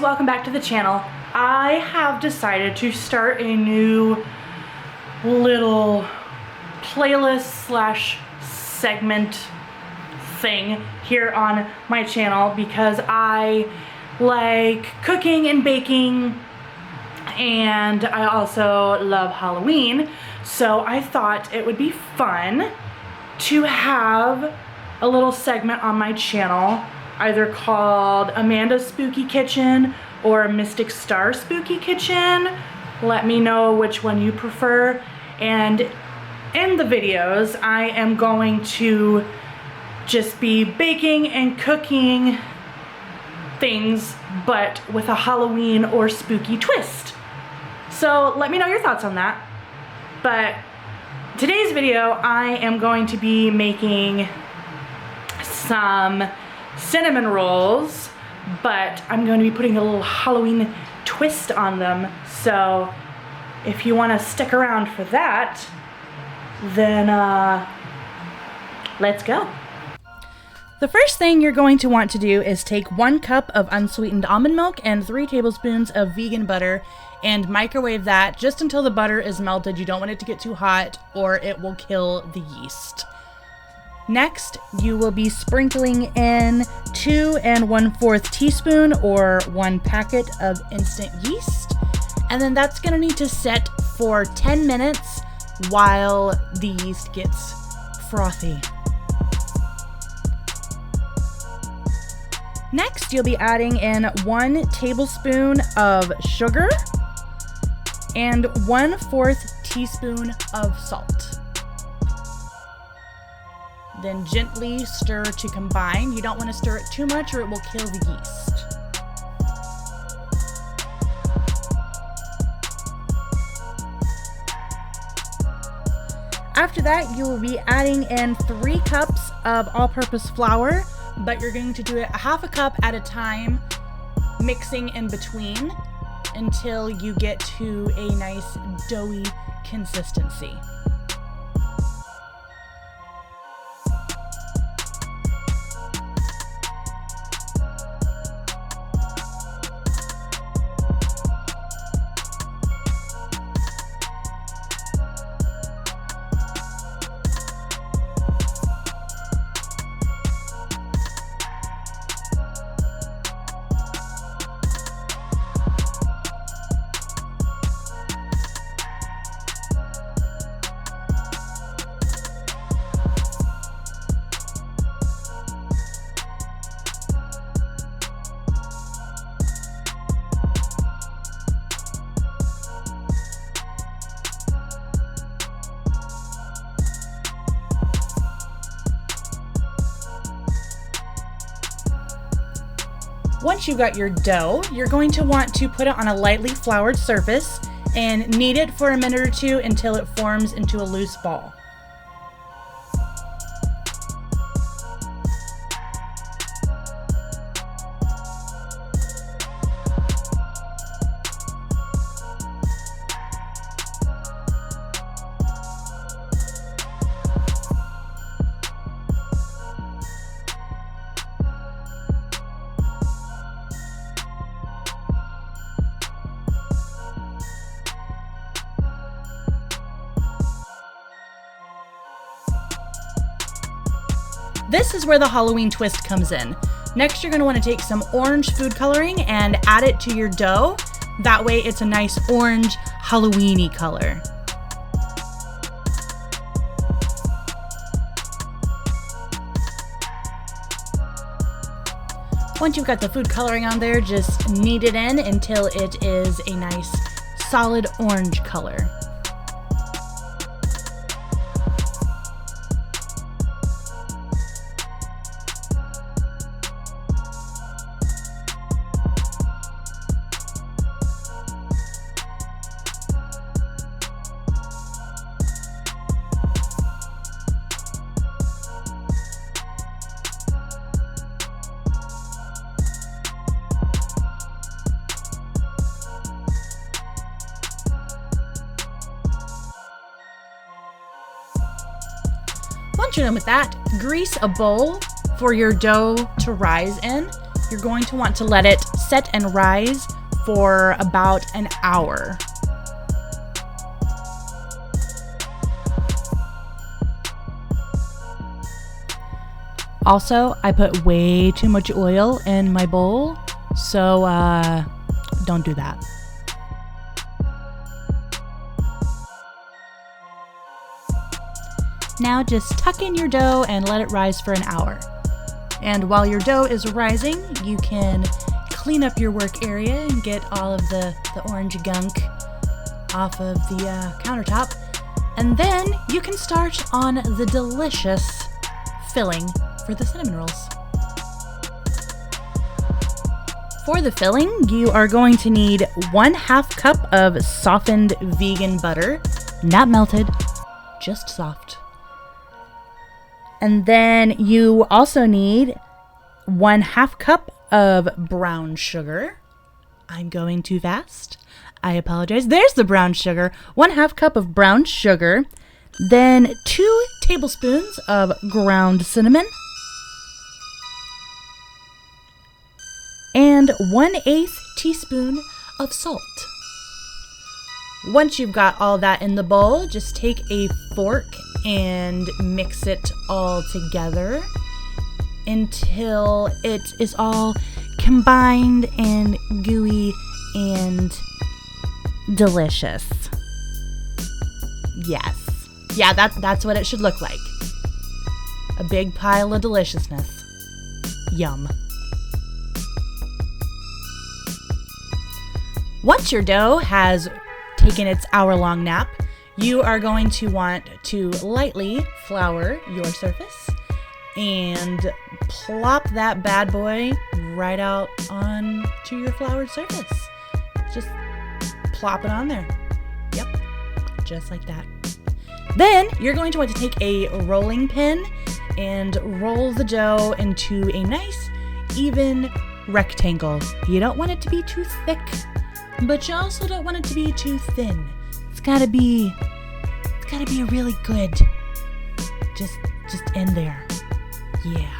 welcome back to the channel. I have decided to start a new little playlist slash segment thing here on my channel because I like cooking and baking, and I also love Halloween. So I thought it would be fun to have a little segment on my channel, either called Amanda's Spooky Kitchen or Mystic Star Spooky Kitchen. Let me know which one you prefer. And in the videos, I am going to just be baking and cooking things, but with a Halloween or spooky twist. So let me know your thoughts on that. But today's video, I am going to be making some cinnamon rolls, but I'm going to be putting a little Halloween twist on them. So if you want to stick around for that, then let's go. The first thing you're going to want to do is take 1 cup of unsweetened almond milk and 3 tablespoons of vegan butter and microwave that just until the butter is melted. You don't want it to get too hot or it will kill the yeast. Next, you will be sprinkling in 2 1/4 teaspoon or 1 packet of instant yeast. And then that's gonna need to set for 10 minutes while the yeast gets frothy. Next, you'll be adding in 1 tablespoon of sugar and 1/4 teaspoon of salt. Then gently stir to combine. You don't want to stir it too much or it will kill the yeast. After that, you will be adding in 3 cups of all-purpose flour, but you're going to do it 1/2 cup at a time, mixing in between until you get to a nice doughy consistency. Once you've got your dough, you're going to want to put it on a lightly floured surface and knead it for a minute or 2 until it forms into a loose ball. This is where the Halloween twist comes in. Next, you're going to want to take some orange food coloring and add it to your dough. That way it's a nice orange Halloween-y color. Once you've got the food coloring on there, just knead it in until it is a nice solid orange color. Once you're done with that, grease a bowl for your dough to rise in. You're going to want to let it set and rise for about an hour. Also, I put way too much oil in my bowl, so don't do that. Now just tuck in your dough and let it rise for an hour. And while your dough is rising, you can clean up your work area and get all of the orange gunk off of the countertop. And then you can start on the delicious filling for the cinnamon rolls. For the filling, you are going to need 1/2 cup of softened vegan butter, not melted, just soft. And then you also need 1/2 cup of brown sugar. I'm going too fast. I apologize. There's the brown sugar. 1/2 cup of brown sugar. Then 2 tablespoons of ground cinnamon. And 1/8 teaspoon of salt. Once you've got all that in the bowl, just take a fork and mix it all together until it is all combined and gooey and delicious. Yes. Yeah, that's what it should look like. A big pile of deliciousness. Yum. Once your dough has taken its hour-long nap, you are going to want to lightly flour your surface and plop that bad boy right out onto your floured surface. Just plop it on there. Yep, just like that. Then you're going to want to take a rolling pin and roll the dough into a nice, even rectangle. You don't want it to be too thick, but you also don't want it to be too thin. It's gotta be really good. Just in there. Yeah.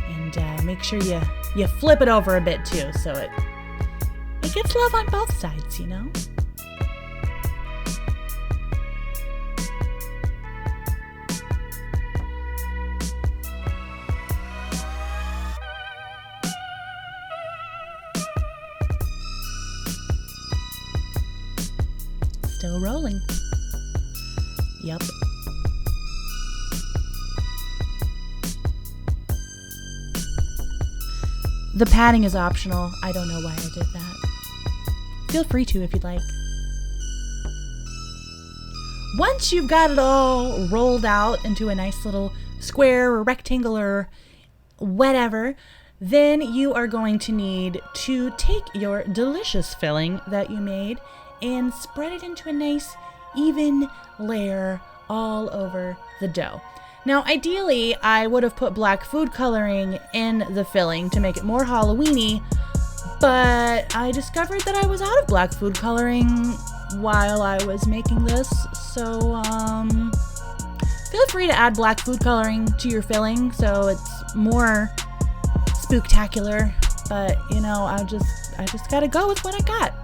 And make sure you flip it over a bit too, so it gets love on both sides, you know? Still rolling. Yep. The padding is optional. I don't know why I did that. Feel free to if you'd like. Once you've got it all rolled out into a nice little square or rectangular whatever, then you are going to need to take your delicious filling that you made and spread it into a nice, even layer all over the dough. Now, ideally, I would have put black food coloring in the filling to make it more Halloween-y, but I discovered that I was out of black food coloring while I was making this, so feel free to add black food coloring to your filling so it's more spooktacular, but you know, I just gotta go with what I got.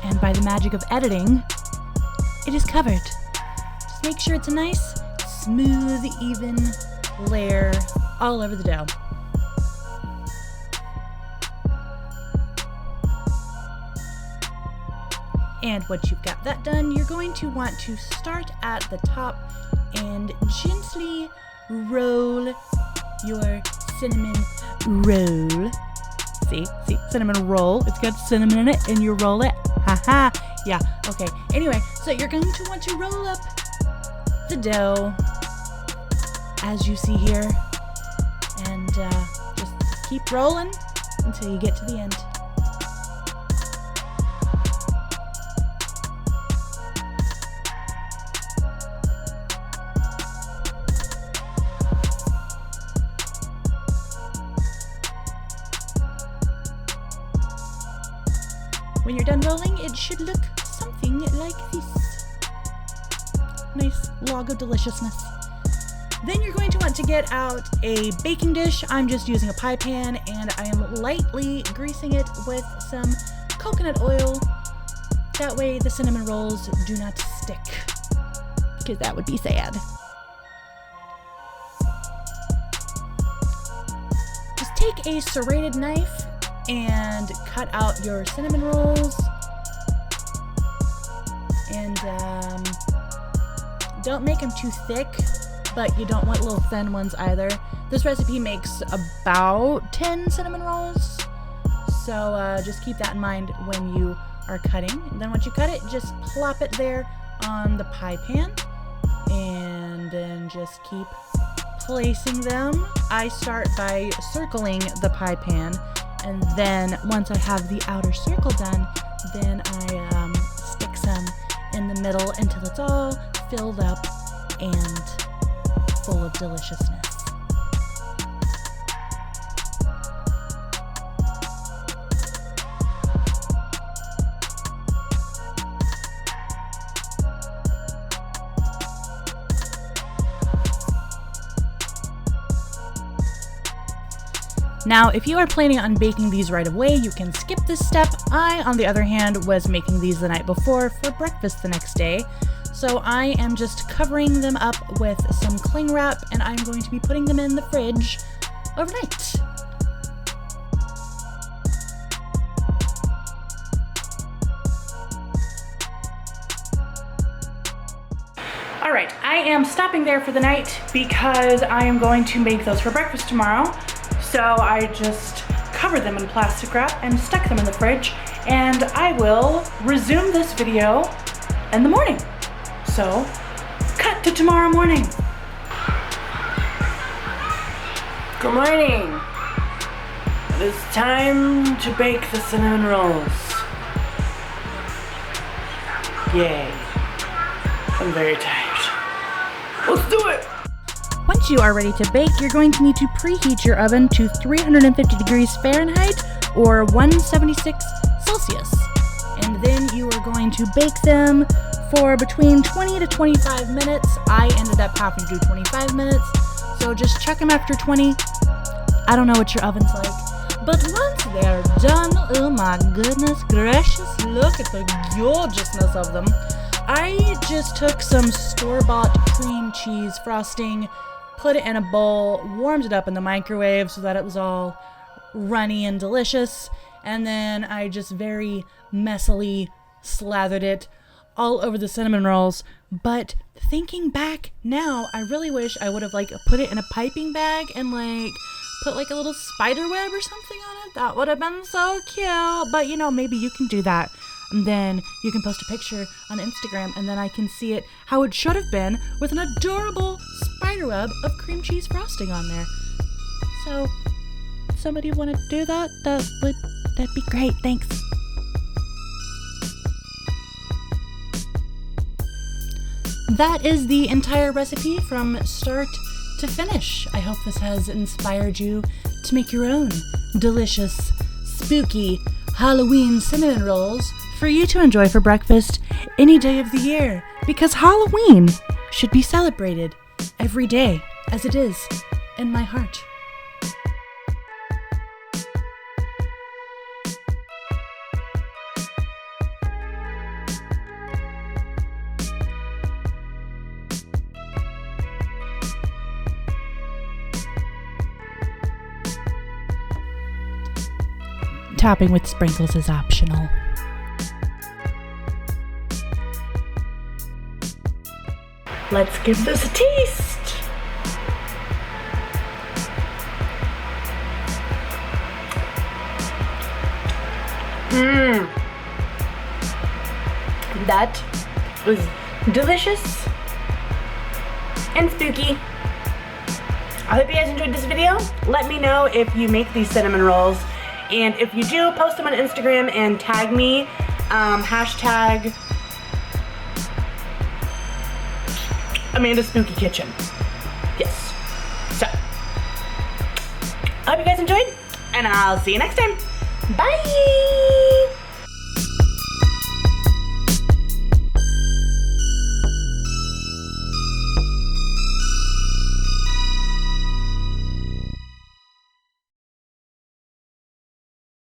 And by the magic of editing, it is covered. Just make sure it's a nice, smooth, even layer all over the dough. And once you've got that done, you're going to want to start at the top and gently roll your cinnamon roll. See, cinnamon roll. It's got cinnamon in it and you roll it. Haha. Yeah, okay. Anyway, so you're going to want to roll up the dough as you see here. And just keep rolling until you get to the end. When you're done rolling, it should look something like this. Nice log of deliciousness. Then you're going to want to get out a baking dish. I'm just using a pie pan, and I am lightly greasing it with some coconut oil. That way the cinnamon rolls do not stick, because that would be sad. Just take a serrated knife and cut out your cinnamon rolls. And don't make them too thick, but you don't want little thin ones either. This recipe makes about 10 cinnamon rolls, so just keep that in mind when you are cutting. And then once you cut it, just plop it there on the pie pan, and then just keep placing them. I start by circling the pie pan, and then once I have the outer circle done, then I stick some in the middle until it's all filled up and full of deliciousness. Now, if you are planning on baking these right away, you can skip this step. I, on the other hand, was making these the night before for breakfast the next day. So I am just covering them up with some cling wrap, and I'm going to be putting them in the fridge overnight. All right, I am stopping there for the night because I am going to make those for breakfast tomorrow. So I just covered them in plastic wrap and stuck them in the fridge, and I will resume this video in the morning. So, cut to tomorrow morning. Good morning. It is time to bake the cinnamon rolls. Yay. I'm very tired. Let's do it! Once you are ready to bake, you're going to need to preheat your oven to 350 degrees Fahrenheit or 176 Celsius. And then you are going to bake them for between 20 to 25 minutes. I ended up having to do 25 minutes, so just check them after 20. I don't know what your oven's like, but once they're done, oh my goodness gracious, look at the gorgeousness of them. I just took some store-bought cream cheese frosting, put it in a bowl, warmed it up in the microwave so that it was all runny and delicious, and then I just very messily slathered it all over the cinnamon rolls. But thinking back now, I really wish I would have put it in a piping bag and put a little spider web or something on it. That would have been so cute. But maybe you can do that, and then you can post a picture on Instagram, and then I can see it how it should have been with an adorable spider web of cream cheese frosting on there. So, somebody want to do that? That'd be great. Thanks. That is the entire recipe from start to finish. I hope this has inspired you to make your own delicious, spooky Halloween cinnamon rolls for you to enjoy for breakfast any day of the year, because Halloween should be celebrated every day, as it is in my heart. Topping with sprinkles is optional. Let's give this a taste. That was delicious and spooky. I hope you guys enjoyed this video. Let me know if you make these cinnamon rolls, and if you do, post them on Instagram and tag me, hashtag Amanda's Spooky Kitchen. Yes. So, I hope you guys enjoyed, and I'll see you next time. Bye!